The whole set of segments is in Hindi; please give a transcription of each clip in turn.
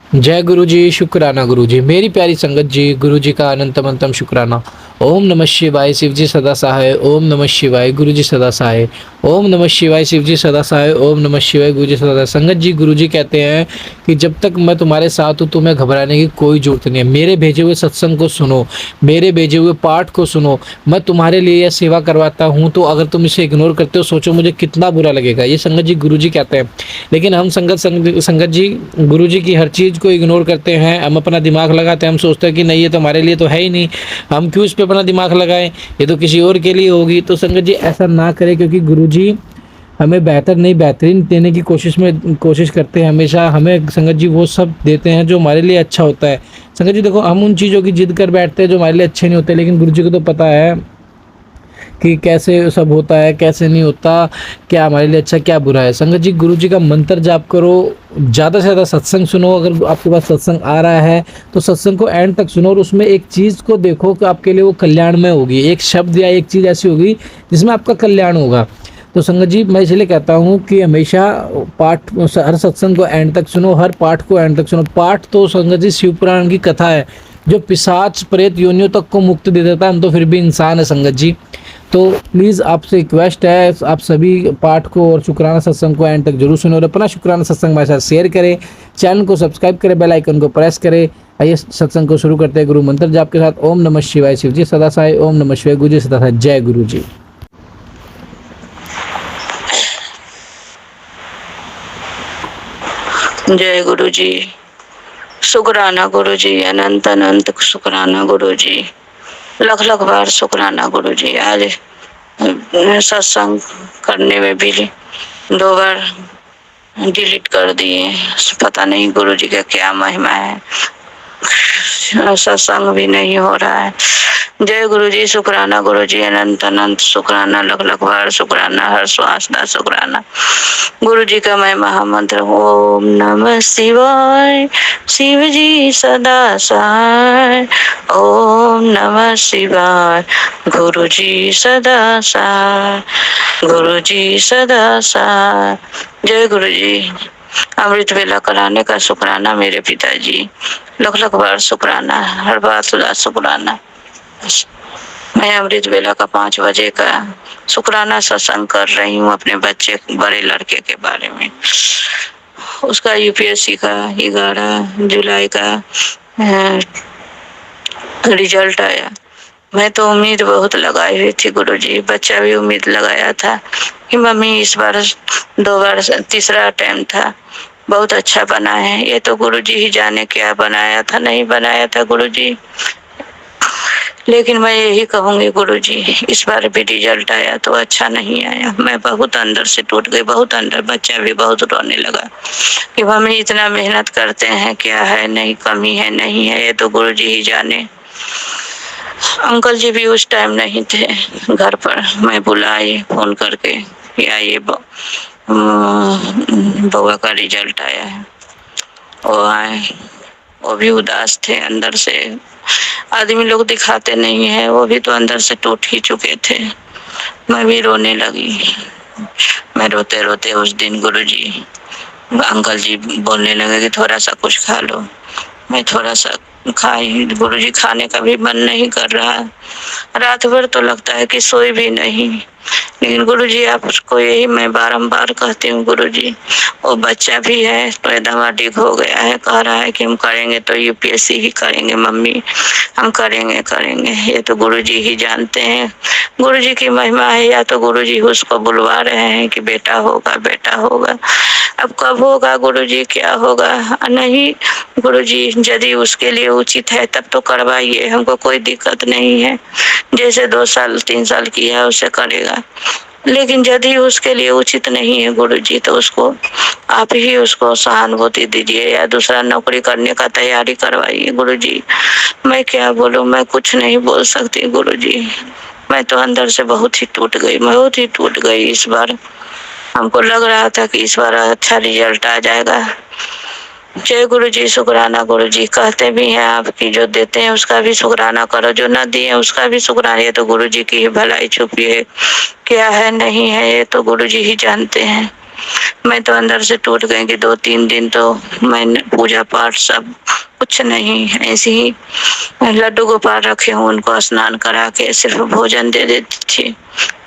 जय गुरु जी, शुक्राना गुरु जी। मेरी प्यारी संगत जी, गुरु जी का अनंतम शुक्राना। ओम नमः शिवाय, शिव जी सदा सहाय। ओम नमः शिवाय, गुरु जी सदा सहाय। ओम नमः शिवाय, शिव जी सदा सहाय। ओम नमः शिवाय, गुरु जी सदा सहाय। संगत जी, गुरु जी कहते हैं कि जब तक मैं तुम्हारे साथ हूँ तुम्हें घबराने की कोई जरूरत नहीं है। मेरे भेजे हुए सत्संग को सुनो, मेरे भेजे हुए पाठ को सुनो। मैं तुम्हारे लिए यह सेवा करवाता हूँ, तो अगर तुम इसे इग्नोर करते हो सोचो मुझे कितना बुरा लगेगा। ये संगत जी गुरु जी कहते हैं। लेकिन हम संगत जी गुरु जी की हर चीज़ को इग्नोर करते हैं। हम अपना दिमाग लगाते हैं, हम सोचते हैं कि नहीं ये तो हमारे लिए तो है ही नहीं, हम क्यों इस पे अपना दिमाग लगाएं, ये तो किसी और के लिए होगी। तो संगत जी ऐसा ना करें, क्योंकि गुरु जी हमें बेहतर नहीं बेहतरीन देने की कोशिश करते हैं। हमेशा हमें संगत जी वो सब देते हैं जो हमारे लिए अच्छा होता है। संगत जी देखो, हम उन चीज़ों की जिद कर बैठते हैं जो हमारे लिए अच्छे नहीं होते, लेकिन गुरु जी को तो पता है कि कैसे सब होता है कैसे नहीं होता, क्या हमारे लिए अच्छा क्या बुरा है। संगत जी गुरु जी का मंत्र जाप करो, ज़्यादा से ज़्यादा सत्संग सुनो। अगर आपके पास सत्संग आ रहा है तो सत्संग को एंड तक सुनो और उसमें एक चीज़ को देखो कि आपके लिए वो कल्याणमय होगी। एक शब्द या एक चीज़ ऐसी होगी जिसमें आपका कल्याण होगा। तो संगत जी मैं इसलिए कहता हूँ कि हमेशा पाठ, हर सत्संग को एंड तक सुनो, हर पाठ को एंड तक सुनो। पाठ तो संगत जी शिव पुराण की कथा है जो पिशाच प्रेत योनियों तक को मुक्ति दे देता है। हम तो फिर भी इंसान है संगत जी। तो प्लीज़ आपसे रिक्वेस्ट है, आप सभी पाठ को और शुक्राना सत्संग को एंड तक जरूर सुनो और अपना शुक्राना सत्संग हमारे साथ शेयर करें, चैनल को सब्सक्राइब करें, बेल आइकन को प्रेस करें। आइए सत्संग को शुरू करते हैं गुरु मंत्र जाप के साथ। ओम नमः शिवाय, शिव जी सदा सहाय। ओम नमः शिवाय, गुरु जी सदा सहाय। जय गुरु जी। जय गुरु जी, शुक्राना गुरु जी, अनंत अनंत शुक्राना गुरु जी, लख लख बार शुक्राना गुरु जी। आज सत्संग करने में भी 2 बार डिलीट कर दिए, पता नहीं गुरु जी का क्या महिमा है, सत्संग भी नहीं हो रहा है। जय गुरु जी, शुक्राना गुरु जी, अनंत अनंत शुक्राना, लख लख बार शुक्राना, हर श्वास का शुक्राना। गुरु जी का मैं महामंत्र ओम नमः शिवाय, शिव जी सदा सहाय। ओम नमः शिवाय, गुरु जी सदा सहाय, गुरु जी सदा सहाय। जय गुरु जी। अमृत वेला कराने का शुक्राना मेरे पिताजी, लख लख बार शुक्राना, हर बात का शुक्राना। मैं अमृत वेला का 5 बजे का शुक्राना सत्संग कर रही हूँ अपने बच्चे बड़े लड़के के बारे में। उसका यूपीएससी का 11 जुलाई का रिजल्ट आया। मैं तो उम्मीद बहुत लगाई हुई थी गुरुजी, बच्चा भी उम्मीद लगाया था कि मम्मी इस बार 2 बार तीसरा अटेम्प्ट था, बहुत अच्छा बना है। ये तो गुरुजी ही जाने क्या बनाया था नहीं बनाया था गुरुजी, लेकिन मैं यही कहूंगी गुरुजी इस बार भी रिजल्ट आया तो अच्छा नहीं आया। मैं बहुत अंदर से टूट गई, बहुत अंदर। बच्चा भी बहुत रोने लगा कि मम्मी इतना मेहनत करते हैं, क्या है नहीं कमी है नहीं है, ये तो गुरुजी ही जाने। अंकल जी भी उस टाइम नहीं थे घर पर, मैं बुलाई फोन करके कि आइए बउआ का रिजल्ट आया है। वो आए, वो भी उदास थे अंदर से। आदमी लोग दिखाते नहीं है, वो भी तो अंदर से टूट ही चुके थे। मैं भी रोने लगी। मैं रोते रोते उस दिन गुरुजी, अंकल जी बोलने लगे कि थोड़ा सा कुछ खा लो। मैं थोड़ा सा खाई, गुरुजी खाने का भी मन नहीं कर रहा। रात भर तो लगता है कि सोई भी नहीं, लेकिन गुरुजी आपको यही मैं बारंबार कहती हूँ गुरुजी, वो बच्चा भी है तो एकदम अडिग हो गया है, कह रहा है कि हम करेंगे तो यूपीएससी ही करेंगे मम्मी, हम करेंगे करेंगे। ये तो गुरुजी ही जानते हैं, गुरुजी की महिमा है, या तो गुरुजी उसको बुलवा रहे हैं कि बेटा होगा बेटा होगा। अब कब होगा गुरुजी, क्या होगा नहीं गुरुजी, यदि उसके लिए उचित है तब तो करवाइए, हमको कोई दिक्कत नहीं है। जैसे 2 साल 3 साल किया उसे करेगा, लेकिन यदि उसके लिए उचित नहीं है गुरुजी तो उसको आप ही उसको सहानुभूति दीजिए या दूसरा नौकरी करने का तैयारी करवाइए गुरुजी। मैं क्या बोलूं, मैं कुछ नहीं बोल सकती गुरुजी। मैं तो अंदर से बहुत ही टूट गई, बहुत ही टूट गई। इस बार हमको लग रहा था कि इस बार अच्छा रिजल्ट आ जाएगा। जय गुरु जी, शुक्राना गुरु जी। कहते भी हैं आपकी जो देते हैं उसका भी शुक्राना करो, जो न दिए उसका भी शुक्राना। ये तो गुरु जी की ही भलाई छुपी है, क्या है नहीं है ये तो गुरु जी ही जानते हैं। मैं तो अंदर से टूट गई कि 2-3 दिन तो मैंने पूजा पाठ सब कुछ नहीं, ऐसे ही लड्डू गोपाल रखे हूँ, उनको स्नान करा के सिर्फ भोजन दे देती थी।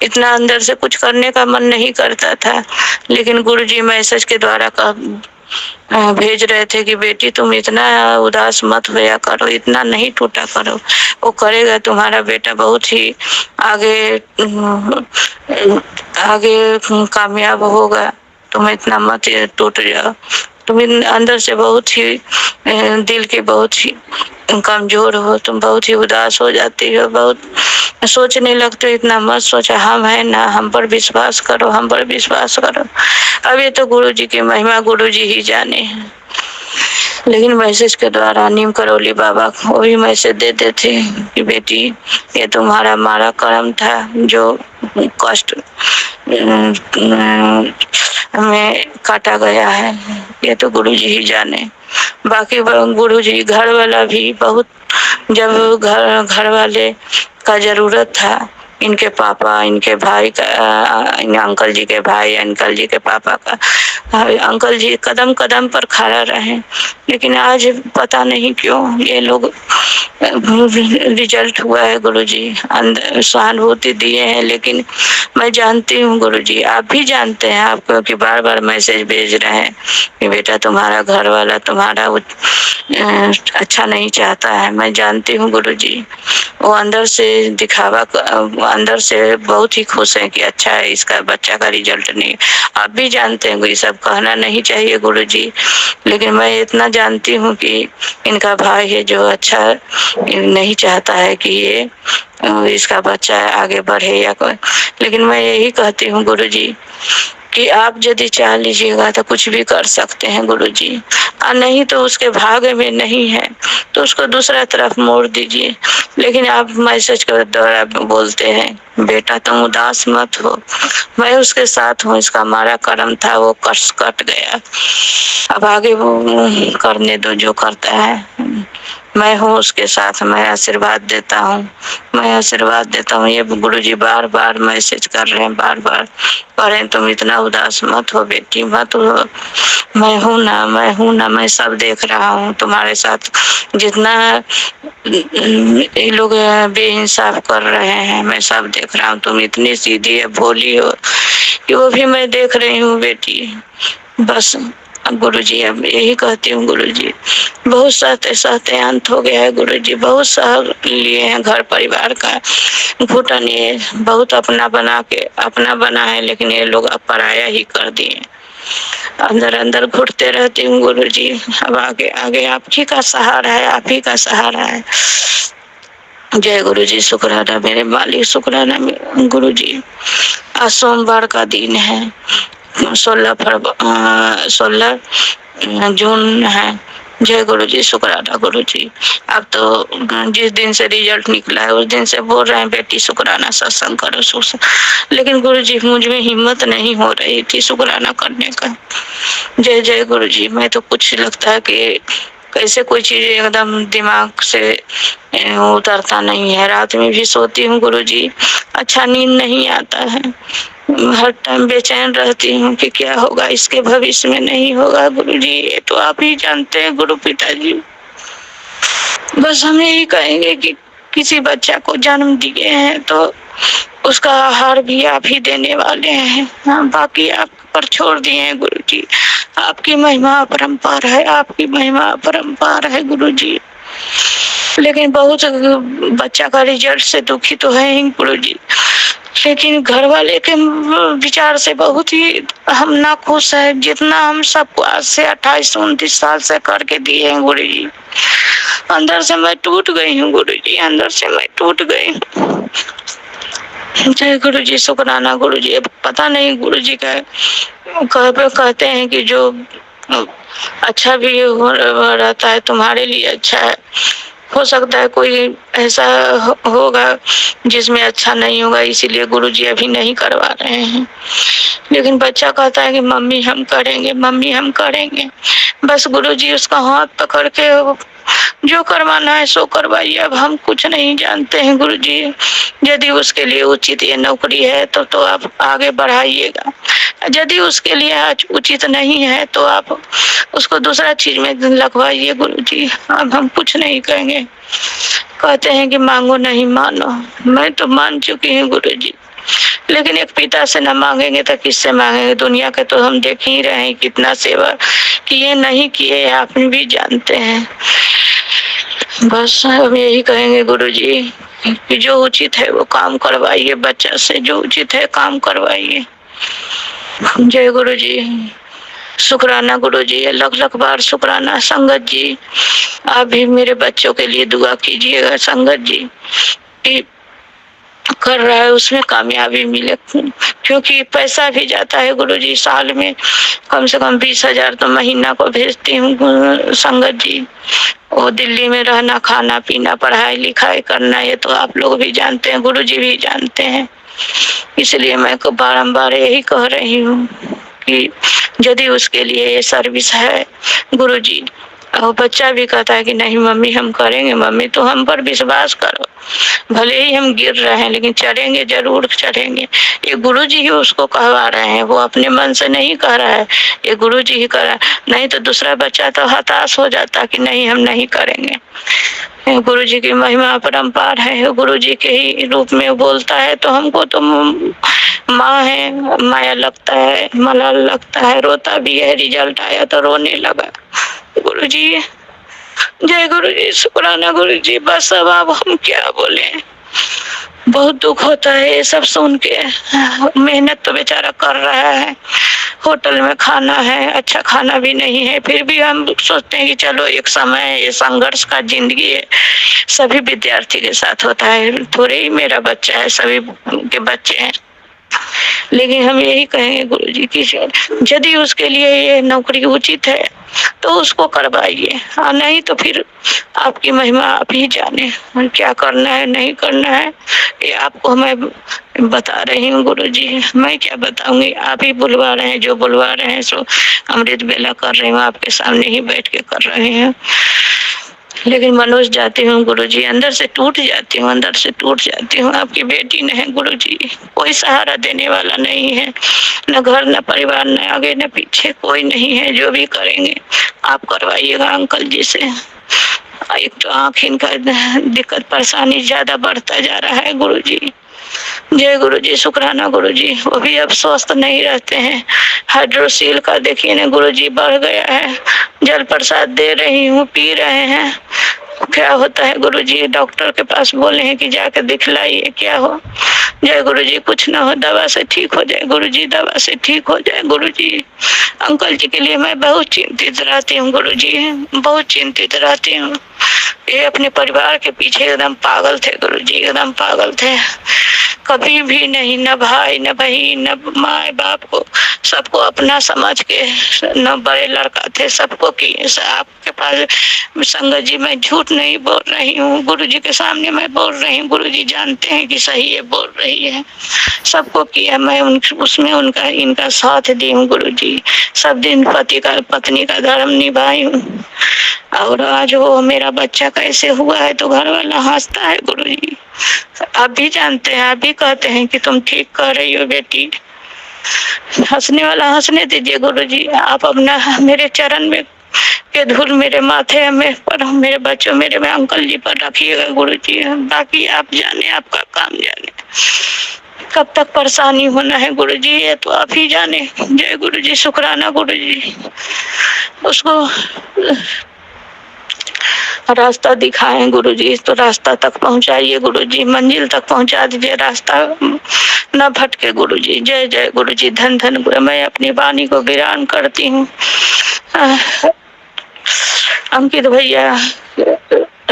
इतना अंदर से कुछ करने का मन नहीं करता था, लेकिन गुरुजी मैसेज के द्वारा भेज रहे थे कि बेटी तुम इतना उदास मत होया करो, इतना नहीं टूटा करो, वो करेगा तुम्हारा बेटा बहुत ही आगे आगे कामयाब होगा, तुम इतना मत टूट जाओ। तुम अंदर से बहुत ही दिल के बहुत ही कमजोर हो, तुम बहुत ही उदास हो जाती हो, बहुत सोचने लगते हो, इतना मत सोचा, हम है ना, हम पर विश्वास करो, हम पर विश्वास करो। अब ये तो गुरु जी की महिमा गुरु जी ही जाने हैं। लेकिन मैसेज के द्वारा नीम करौली बाबा वो भी मैसेज देते थे कि बेटी ये तुम्हारा मारा कर्म था, जो कष्ट में काटा गया है, ये तो गुरु जी ही जाने। बाकी गुरु जी घर वाला भी बहुत, जब घर वाले का जरूरत था, इनके पापा, इनके भाई का, अंकल जी के भाई, अंकल जी के पापा का, अंकल जी कदम कदम पर खड़ा रहे, लेकिन आज पता नहीं क्यों ये लोग रिजल्ट हुआ है गुरुजी, अंदर सहानुभूति दिए हैं। लेकिन मैं जानती हूँ गुरुजी, आप भी जानते हैं, आप क्योंकि बार बार मैसेज भेज रहे हैं कि बेटा तुम्हारा घर वाला तुम्हारा अच्छा नहीं चाहता है। मैं जानती हूँ गुरुजी, वो अंदर से दिखावा, अंदर से बहुत ही खुश है कि अच्छा है इसका बच्चा का रिजल्ट नहीं। आप भी जानते हैं, ये सब कहना नहीं चाहिए गुरुजी, लेकिन मैं इतना जानती हूँ कि इनका भाई है जो अच्छा नहीं चाहता है कि ये इसका बच्चा आगे बढ़े या कोई। लेकिन मैं यही कहती हूँ गुरुजी कि आप यदि चाह लीजिएगा तो कुछ भी कर सकते हैं गुरुजी, और नहीं तो उसके भाग्य में नहीं है तो उसको दूसरा तरफ मोड़ दीजिए। लेकिन आप मैसेज के द्वारा बोलते हैं बेटा तुम उदास मत हो, मैं उसके साथ हूँ, इसका हमारा कर्म था वो कष्ट कट गया, अब आगे वो करने दो जो करता है, मैं हूँ उसके साथ, मैं आशीर्वाद देता हूँ, मैं आशीर्वाद देता हूँ। ये गुरुजी बार बार मैसेज कर रहे हैं, बार बार कह रहे हैं तुम इतना उदास मत हो बेटी, मत हो, मैं हूँ ना, मैं हूँ ना, मैं सब देख रहा हूँ तुम्हारे साथ, जितना ये लोग बेइंसाफ कर रहे हैं मैं सब देख रहा हूँ, तुम इतनी सीधी है, भोली हो कि वो भी मैं देख रही हूँ बेटी। बस गुरुजी अब यही कहती हूँ गुरुजी, बहुत सहते सहते अंत हो गया है गुरुजी, बहुत सह लिए हैं घर परिवार का घुटन, ये बहुत अपना बना के अपना बना है, लेकिन ये लोग अब पराया ही कर दिए, अंदर अंदर घुटते रहती हूँ गुरुजी। अब आगे आगे आप ही का सहारा है, आप ही का सहारा है। जय गुरुजी, शुक्राना मेरे मालिक, शुक्राना गुरुजी। आज सोमवार का दिन है, 16 जून है। जय गुरुजी, शुक्राना गुरुजी। अब तो जिस दिन से रिजल्ट निकला है उस दिन से बोल रहे हैं बेटी शुक्राना सत्संग करो, लेकिन गुरुजी मुझ में हिम्मत नहीं हो रही थी शुक्राना करने का। जय जय गुरुजी। मैं तो कुछ लगता है कि कैसे कोई चीज एकदम दिमाग से उतरता नहीं है, रात में भी सोती हूँ गुरुजी, अच्छा नींद नहीं आता है, हर टाइम बेचैन रहती हूँ कि क्या होगा इसके भविष्य में, नहीं होगा गुरुजी, ये तो आप ही जानते हैं गुरु पिताजी। बस हम यही कहेंगे कि किसी बच्चा को जन्म दिए हैं तो उसका आहार भी आप ही देने वाले हैं, हाँ, बाकी आप पर छोड़ दिए हैं गुरुजी। आपकी महिमा अपरंपार है, आपकी महिमा अपरंपार है गुरुजी। लेकिन बहुत बच्चा का रिजल्ट से दुखी तो है ही गुरुजी, लेकिन घर वाले के विचार से बहुत ही हम नाखुश है, जितना हम सबको आज से 28-29 साल से करके दिए हैं गुरुजी। अंदर से मैं टूट गई हूँ गुरुजी, अंदर से मैं टूट गई हूँ। जय गुरुजी, शुक्राना गुरुजी। अब पता नहीं गुरुजी का कहते हैं कि जो अच्छा भी रहता है तुम्हारे लिए अच्छा है, हो सकता है कोई ऐसा होगा जिसमें अच्छा नहीं होगा, इसीलिए गुरुजी अभी नहीं करवा रहे हैं। लेकिन बच्चा कहता है कि मम्मी हम करेंगे, मम्मी हम करेंगे। बस गुरुजी उसका हाथ पकड़ के जो करवाना है सो करवाइए। अब हम कुछ नहीं जानते हैं गुरुजी। यदि उसके लिए उचित ये नौकरी है तो आप आगे बढ़ाइएगा। यदि उसके लिए आज उचित नहीं है तो आप उसको दूसरा चीज में लगवाइए गुरुजी। अब हम कुछ नहीं कहेंगे। कहते हैं कि मांगो नहीं मानो, मैं तो मान चुकी हूँ गुरुजी, लेकिन एक पिता से न मांगेंगे तो किससे मांगेंगे। दुनिया के तो हम देख ही रहे हैं कितना सेवा किए नहीं किए आप भी जानते हैं। बस हम यही कहेंगे गुरुजी कि जो उचित है वो काम करवाइए, बच्चा से जो उचित है काम करवाइए। जय गुरुजी। शुक्राना गुरुजी, लख लख बार शुक्राना। संगत जी आप भी मेरे बच्चों के लिए दुआ कीजिएगा संगत जी कि कर रहा है उसमें कामयाबी मिले, क्योंकि पैसा भी जाता है गुरुजी। साल में कम से कम 20,000 तो महीना को भेजती हूँ संगत जी। वो दिल्ली में रहना, खाना पीना, पढ़ाई लिखाई करना, ये तो आप लोग भी जानते हैं, गुरुजी भी जानते हैं। इसलिए मैं बारंबार यही कह रही हूँ कि यदि उसके लिए ये सर्विस है गुरुजी, और बच्चा भी कहता है कि नहीं मम्मी हम करेंगे, मम्मी तो हम पर विश्वास करो, भले ही हम गिर रहे हैं लेकिन चढ़ेंगे, जरूर चढ़ेंगे। ये गुरुजी ही उसको कहवा रहे हैं, वो अपने मन से नहीं कह रहा है, ये गुरुजी ही कह रहा है। नहीं तो दूसरा बच्चा तो हताश हो जाता कि नहीं हम नहीं करेंगे। गुरुजी की महिमा अपरंपार है, गुरुजी के ही रूप में बोलता है तो हमको तो माँ है, माया लगता है, मलाल लगता है, रोता भी है। रिजल्ट आया तो रोने लगा। गुरुजी जय गुरुजी, शुक्राना गुरुजी। बस अब हम क्या बोले, बहुत दुख होता है ये सब सुन के। मेहनत तो बेचारा कर रहा है, होटल में खाना है, अच्छा खाना भी नहीं है, फिर भी हम सोचते हैं कि चलो एक समय है, ये संघर्ष का जिंदगी है, सभी विद्यार्थी के साथ होता है, थोड़े ही मेरा बच्चा है, सभी के बच्चे हैं। लेकिन हम यही कहेंगे गुरुजी की यदि उसके लिए ये नौकरी उचित है तो उसको करवाइए, और नहीं तो फिर आपकी महिमा आप ही जाने क्या करना है नहीं करना है। ये आपको मैं बता रही हूँ गुरुजी, मैं क्या बताऊंगी, आप ही बुलवा रहे हैं, जो बुलवा रहे हैं सो अमृत बेला कर रही हूँ, आपके सामने ही बैठ के कर रहे हैं। लेकिन मनोज जाती हूँ गुरुजी, अंदर से टूट जाती हूँ, अंदर से टूट जाती हूँ। आपकी बेटी ने है गुरुजी, कोई सहारा देने वाला नहीं है, न घर न परिवार, न आगे न पीछे, कोई नहीं है। जो भी करेंगे आप करवाइएगा अंकल जी से। एक तो आँख इनका दिक्कत परेशानी ज्यादा बढ़ता जा रहा है गुरुजी। जय गुरुजी, शुक्राना गुरुजी। वो भी अब स्वस्थ नहीं रहते हैं, हाइड्रोसील का देखिए ना गुरुजी बढ़ गया है। जल प्रसाद दे रही हूँ, पी रहे हैं, क्या होता है गुरुजी। डॉक्टर के पास बोले हैं कि जाकर दिखलाइए क्या हो। जय गुरुजी, कुछ ना हो, दवा से ठीक हो जाए गुरुजी, दवा से ठीक हो जाए गुरुजी। अंकल जी के लिए मैं बहुत चिंतित रहती हूँ गुरुजी, बहुत चिंतित रहती हूँ। ये अपने परिवार के पीछे एकदम पागल थे गुरुजी, एकदम पागल थे। कभी भी नहीं, न भाई न बहन न माँ बाप को, सबको अपना समझ के, न बड़े लड़का थे, सबको किए। आपके पास संगत जी मैं झूठ नहीं बोल रही हूँ, गुरुजी के सामने मैं बोल रही हूँ, गुरुजी जानते हैं कि सही है बोल रही है। सबको किया मैं, उसमें उनका इनका साथ दी हूँ गुरुजी। सब दिन पत्नी का धर्म निभाई हूँ, और आज वो मेरा बच्चा कैसे हुआ है तो घर वाला हंसता है गुरुजी। आप भी जानते हैं, आप भी कहते हैं कि तुम ठीक कर रही हो बेटी। हंसने वाला हंसने दीजिए गुरुजी। आप अपना मेरे चरण में के धूल मेरे माथे में पर, मेरे बच्चों मेरे में अंकल जी पर रखिएगा गुरुजी। बाकी आप जाने, आपका काम जाने, कब तक परेशानी होना है गुरुजी ये तो आप ही जाने। जय गुरुजी, शुक्राना गुरुजी। उसको रास्ता दिखाएं गुरुजी, तो रास्ता तक पहुंचाइए गुरुजी, मंजिल तक पहुंचा दीजिए, रास्ता न भटके गुरुजी। जय जय गुरुजी, धन धन गुरु। मैं अपनी वाणी को विराम करती हूँ। अंकित भैया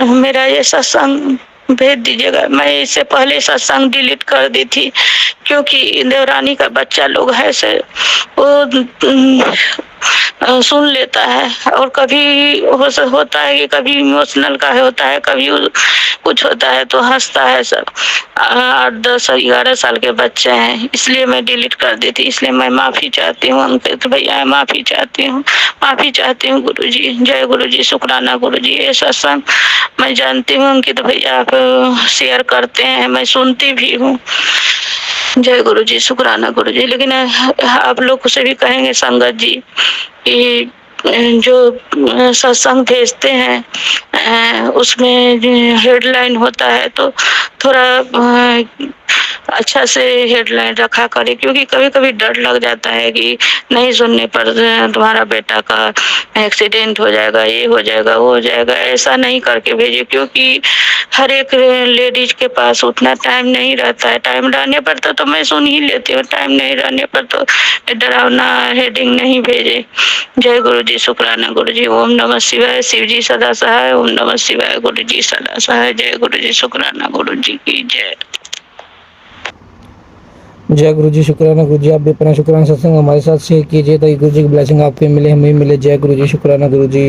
मेरा ये सत्संग भेज दीजिएगा। मैं इससे पहले सत्संग डिलीट कर दी थी, क्योंकि देवरानी का बच्चा लोग है से वो सुन लेता है। और कभी होता है कि कभी इमोशनल का होता है, कभी कुछ होता है तो हंसता है। सब 8, 10, 11 साल के बच्चे हैं, इसलिए मैं डिलीट कर देती। इसलिए मैं माफी चाहती हूँ अंकित भैया, माफी चाहती हूँ, माफी चाहती हूँ गुरुजी। जय गुरुजी, शुक्राना गुरुजी। ये सत्संग मैं जानती हूँ अंकित भैया आप शेयर करते हैं, मैं सुनती भी हूँ। जय गुरु जी, शुक्राना गुरु जी। लेकिन आप लोग से भी कहेंगे संगत जी कि जो सत्संग भेजते हैं उसमें हेडलाइन होता है तो थोड़ा अच्छा से हेडलाइन रखा करे, क्योंकि कभी कभी डर लग जाता है कि नहीं सुनने पर तुम्हारा बेटा का एक्सीडेंट हो जाएगा, ये हो जाएगा, वो हो जाएगा। ऐसा नहीं करके भेजिए, क्योंकि हर एक लेडीज के पास उतना टाइम नहीं रहता है। टाइम रहने पर तो मैं सुन ही लेती हूँ, टाइम नहीं रहने पर तो डरावना हेडिंग नहीं भेजे। जय गुरु जी, शुक्राना गुरु जी। ओम नमः शिवाय, शिव जी सदा सहाय। ओम नमः शिवाय, गुरु जी सदा सहाय। जय गुरु जी, शुक्राना गुरु जी की जय। जय गुरु जी, शुक्राना गुरु जी। आप भी अपना शुक्राना सत्संग हमारे साथ शेयर कीजिए ताकि गुरु जी की ब्लेसिंग आपको मिले, हमें मिले। जय गुरु जी, शुक्राना गुरु जी।